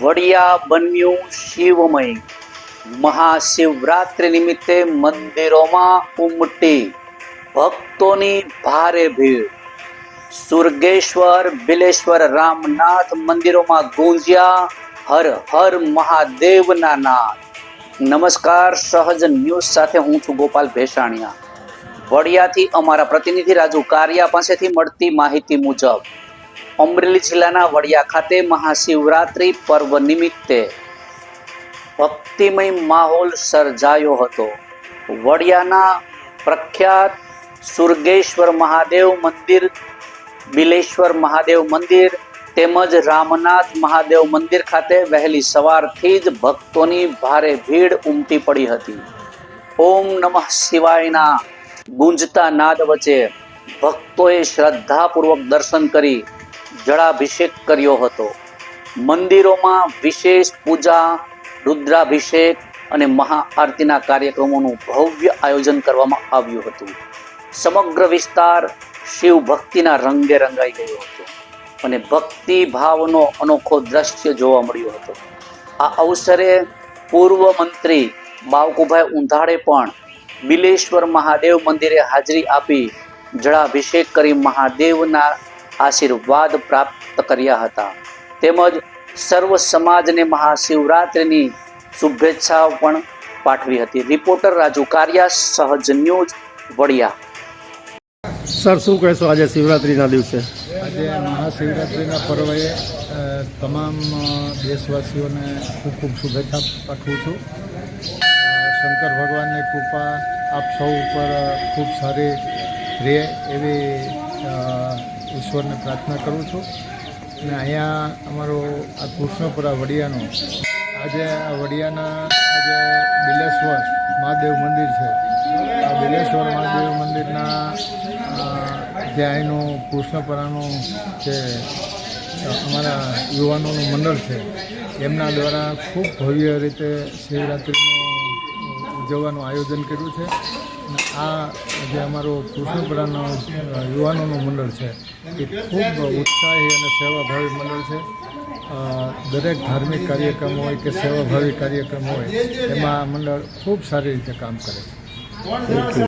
વડિયા બન્યું શિવમય. મહાશિવરાત્રિ નિમિત્તે મંદિરોમાં ઉમટી ભક્તોની ભારે ભીડ. સુરગેશ્વર, બિલેશ્વર, રામનાથ મંદિરોમાં ગુંજ્યા હર હર મહાદેવના નાદ. નમસ્કાર, સહજ ન્યૂઝ સાથે હું છું ગોપાલ ભેસાણિયા. વડિયાથી અમારા પ્રતિનિધિ રાજુ કારિયા પાસેથી મળતી માહિતી મુજબ અમરેલી જિલ્લાના વડિયા ખાતે મહાશિવરાત્રિ પર્વ નિમિત્તે ભક્તિમય માહોલ સર્જાયો હતો. વડિયાના પ્રખ્યાત સુરગેશ્વર મહાદેવ મંદિર, બિલેશ્વર મહાદેવ મંદિર તેમજ રામનાથ મહાદેવ મંદિર ખાતે વહેલી સવારથી જ ભક્તોની ભારે ભીડ ઉમટી પડી હતી. ઓમ નમઃ શિવાયના ગુંજતા નાદ વચ્ચે ભક્તોએ શ્રદ્ધાપૂર્વક દર્શન કરી જળાભિષેક કર્યો હતો. મંદિરોમાં વિશેષ પૂજા, રુદ્રાભિષેક અને મહાઆરતીના કાર્યક્રમોનું ભવ્ય આયોજન કરવામાં આવ્યું હતું. સમગ્ર વિસ્તાર શિવ ભક્તિના રંગે રંગાઈ ગયો હતો અને ભક્તિ ભાવનો અનોખો દ્રશ્ય જોવા મળ્યો હતો. આ અવસરે પૂર્વ મંત્રી બાવકુભાઈ ઉંધાડે પણ બિલેશ્વર મહાદેવ મંદિરે હાજરી આપી જળાભિષેક કરી મહાદેવના આશીર્વાદ પ્રાપ્ત કર્યા હતા. તેમજ સર્વ સમાજને મહાશિવરાત્રિની શુભેચ્છાઓ પણ પાઠવી હતી. રિપોર્ટર રાજુ કારિયા, સહજ ન્યૂઝ, વડિયા. સર, શું કહેશો આજે શિવરાત્રિના દિવસે? આજે મહાશિવરાત્રિના પર્વે તમામ દેશવાસીઓને ખૂબ ખૂબ શુભેચ્છા પાઠવું છું. શંકર ભગવાનની કૃપા આપ સૌ ઉપર ખૂબ સારી રહે એવી ઈશ્વરને પ્રાર્થના કરું છું. અને અહીંયા અમારો આ કૃષ્ણપુરા વડિયાનો આજે આ વડિયાના આજે બિલેશ્વર મહાદેવ મંદિર છે. આ બિલેશ્વર મહાદેવ મંદિરના જે અહીંનું કૃષ્ણપુરાનું જે અમારા યુવાનોનું મંડળ છે એમના દ્વારા ખૂબ ભવ્ય રીતે શિવરાત્રિનું ઉજવવાનું આયોજન કર્યું છે. અને આ જે અમારો કૃષ્ણપુરાનો યુવાનોનું મંડળ છે એ ખૂબ ઉત્સાહી અને સેવાભાવી મંડળ છે. દરેક ધાર્મિક કાર્યક્રમ હોય કે સેવાભાવી કાર્યક્રમ હોય એમાં આ મંડળ ખૂબ સારી રીતે કામ કરે છે.